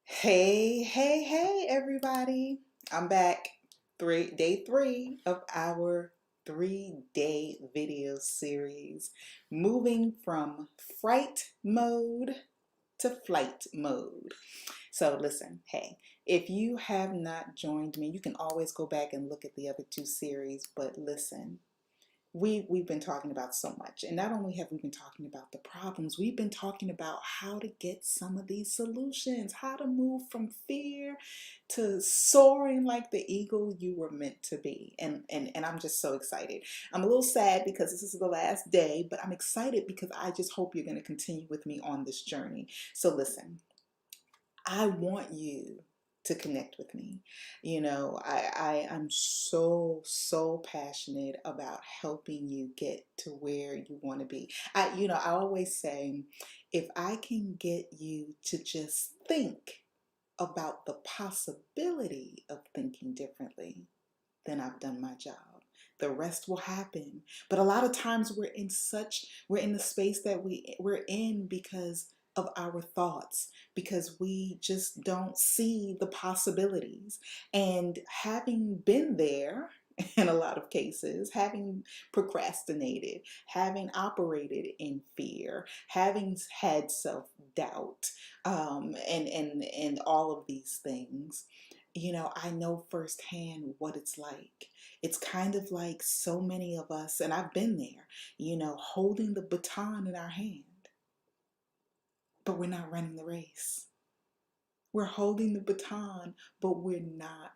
Hey, everybody. I'm back. Day three of our 3-day video series, moving from fright mode to flight mode. So listen, hey, if you have not joined me, you can always go back and look at the other two series, but listen, we've been talking about so much, and not only have we been talking about the problems, we've been talking about how to get some of these solutions, how to move from fear to soaring like the eagle you were meant to be. And I'm just so excited. I'm a little sad because this is the last day, but I'm excited because I just hope you're going to continue with me on this journey. So listen, I want you to connect with me. I'm so passionate about helping you get to where you want to be. I always say, if I can get you to just think about the possibility of thinking differently, then I've done my job. The rest will happen. But a lot of times we're in the space that we're in because of our thoughts, because we just don't see the possibilities. And having been there in a lot of cases, having procrastinated, having operated in fear, having had self-doubt, and all of these things, I know firsthand what it's like. It's kind of like so many of us, and I've been there, holding the baton in our hand, but we're not running the race. We're holding the baton, but we're not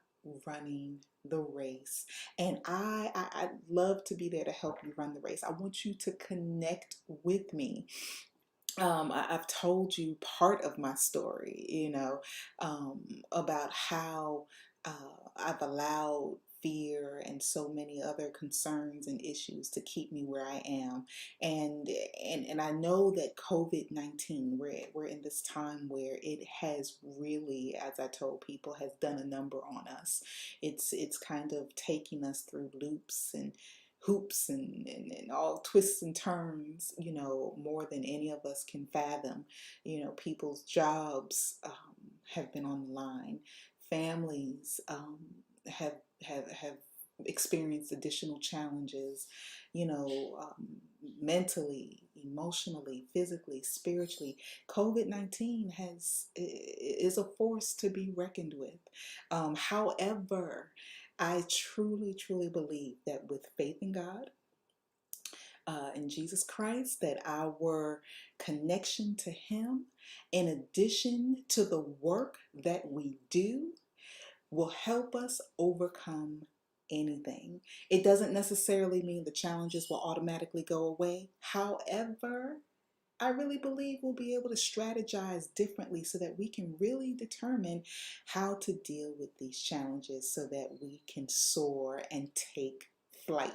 running the race. And I'd love to be there to help you run the race. I want you to connect with me. I've told you part of my story, about how I've allowed fear and so many other concerns and issues to keep me where I am. And I know that COVID-19, we're in this time where it has really, as I told people, has done a number on us. It's kind of taking us through loops and hoops and all twists and turns, more than any of us can fathom. People's jobs have been on the line. Families have experienced additional challenges, mentally, emotionally, physically, spiritually. COVID-19 is a force to be reckoned with. However, I truly believe that with faith in God, in Jesus Christ, that our connection to Him, in addition to the work that we do, will help us overcome anything. It doesn't necessarily mean the challenges will automatically go away. However, I really believe we'll be able to strategize differently so that we can really determine how to deal with these challenges so that we can soar and take flight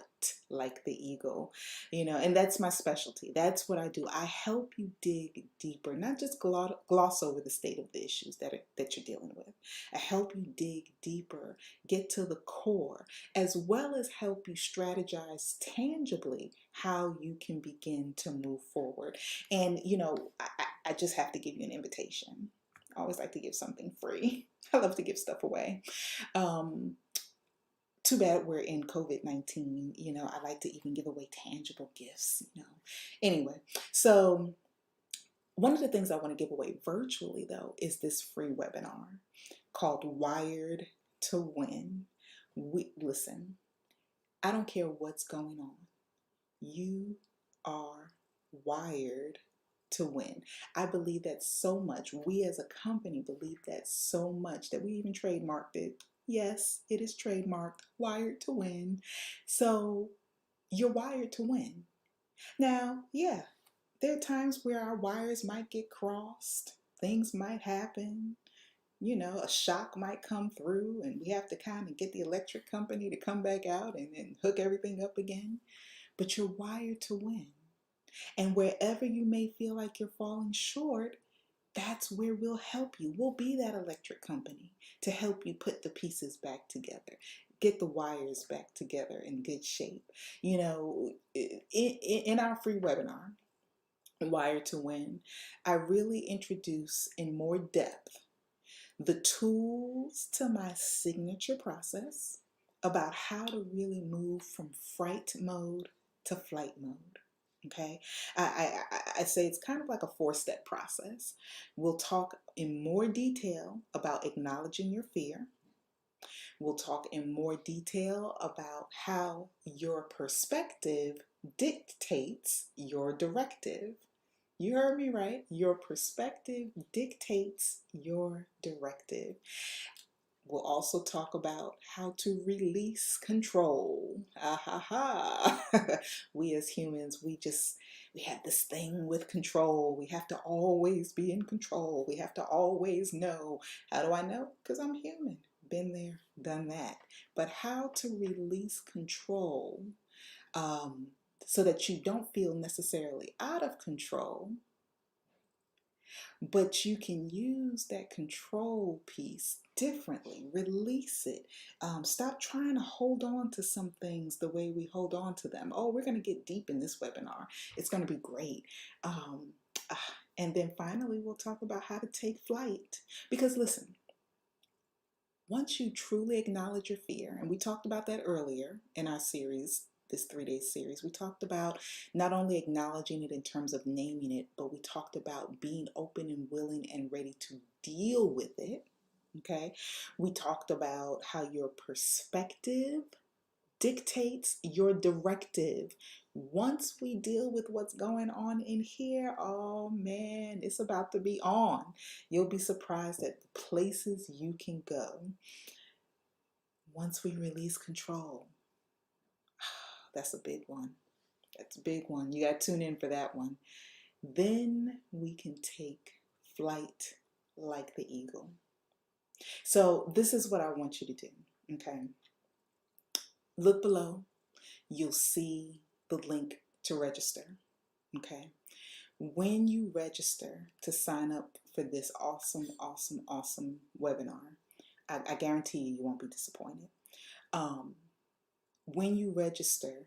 like the eagle. And that's my specialty. That's what I do. I help you dig deeper, not just gloss over the state of the issues that you're dealing with. I help you dig deeper, get to the core, as well as help you strategize tangibly how you can begin to move forward. And, I just have to give you an invitation. I always like to give something free. I love to give stuff away. Um, Too bad we're in COVID-19. I like to even give away tangible gifts. Anyway, so one of the things I want to give away virtually, though, is this free webinar called Wired to Win. Listen, I don't care what's going on. You are wired to win. I believe that so much. We as a company believe that so much that we even trademarked it. Yes, it is trademarked, wired to win. So you're wired to win. Now, yeah, there are times where our wires might get crossed. Things might happen. A shock might come through and we have to kind of get the electric company to come back out and hook everything up again. But you're wired to win. And wherever you may feel like you're falling short, that's where we'll help you. We'll be that electric company to help you put the pieces back together, get the wires back together in good shape. In our free webinar, Wired to Win, I really introduce in more depth the tools to my signature process about how to really move from fright mode to flight mode. Okay, I say it's kind of like a four-step process. We'll talk in more detail about acknowledging your fear. We'll talk in more detail about how your perspective dictates your directive. You heard me right. Your perspective dictates your directive. We'll also talk about how to release control. Ah ha ha. We as humans, we have this thing with control. We have to always be in control. We have to always know. How do I know? Because I'm human. Been there, done that. But how to release control, um, so that you don't feel necessarily out of control, but you can use that control piece differently. Release it. Stop trying to hold on to some things the way we hold on to them. Oh, we're going to get deep in this webinar. It's going to be great. And then finally, we'll talk about how to take flight. Because listen, once you truly acknowledge your fear, and we talked about that earlier in our series, this 3-day series, we talked about not only acknowledging it in terms of naming it, but we talked about being open and willing and ready to deal with it. Okay, we talked about how your perspective dictates your directive. Once we deal with what's going on in here, oh man, it's about to be on. You'll be surprised at the places you can go once we release control. That's a big one. That's a big one. You got to tune in for that one. Then we can take flight like the eagle. So this is what I want you to do, okay? Look below. You'll see the link to register, okay? When you register to sign up for this awesome, awesome, awesome webinar, I guarantee you won't be disappointed. When you register,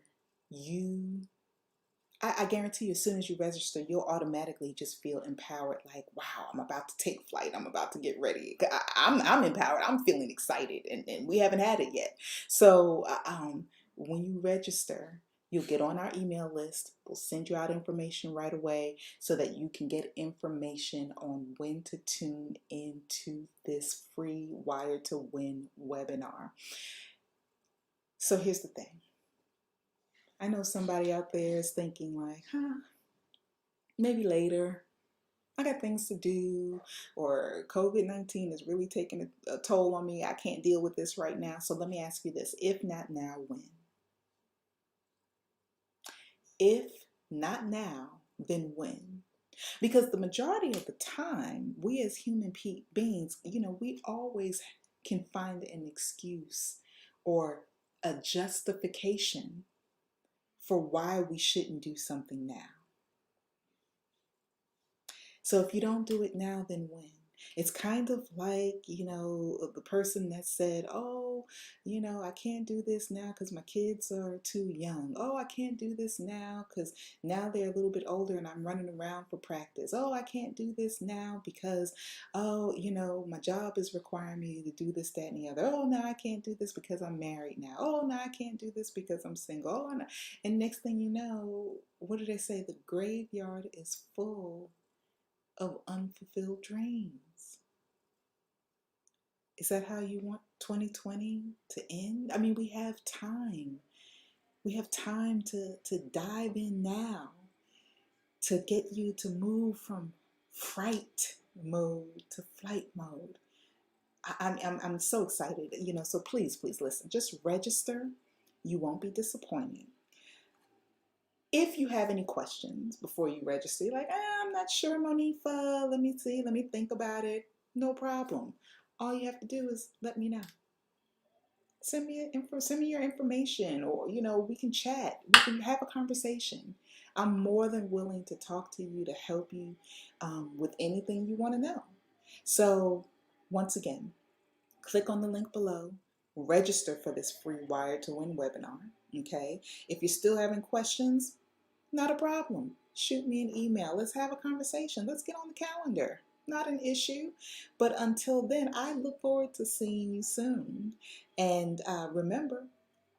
I guarantee you, as soon as you register, you'll automatically just feel empowered. Like, wow, I'm about to take flight. I'm about to get ready. I'm empowered. I'm feeling excited, and we haven't had it yet. So when you register, you'll get on our email list. We'll send you out information right away so that you can get information on when to tune into this free Wired to Win webinar. So here's the thing. I know somebody out there is thinking like, maybe later. I got things to do, or COVID-19 is really taking a toll on me. I can't deal with this right now. So let me ask you this. If not now, when? If not now, then when? Because the majority of the time, we as human beings, we always can find an excuse or a justification for why we shouldn't do something now. So if you don't do it now, then when? It's kind of like, the person that said, oh, I can't do this now because my kids are too young. Oh, I can't do this now because now they're a little bit older and I'm running around for practice. Oh, I can't do this now because, my job is requiring me to do this, that, and the other. Oh, no, I can't do this because I'm married now. Oh, no, I can't do this because I'm single. Oh, no. And next thing you know, what do they say? The graveyard is full of unfulfilled dreams. Is that how you want 2020 to end? I mean, we have time. We have time to dive in now to get you to move from fright mode to flight mode. I'm so excited, so please listen. Just register. You won't be disappointed. If you have any questions before you register, you're like, I'm not sure, Monifa. Let me see. Let me think about it. No problem. All you have to do is let me know. Send me your information, or we can chat. We can have a conversation. I'm more than willing to talk to you to help you with anything you want to know. So once again, click on the link below. Register for this free Wired to Win webinar. Okay. If you're still having questions, not a problem. Shoot me an email. Let's have a conversation. Let's get on the calendar. not an issue. But until then, I look forward to seeing you soon. And remember,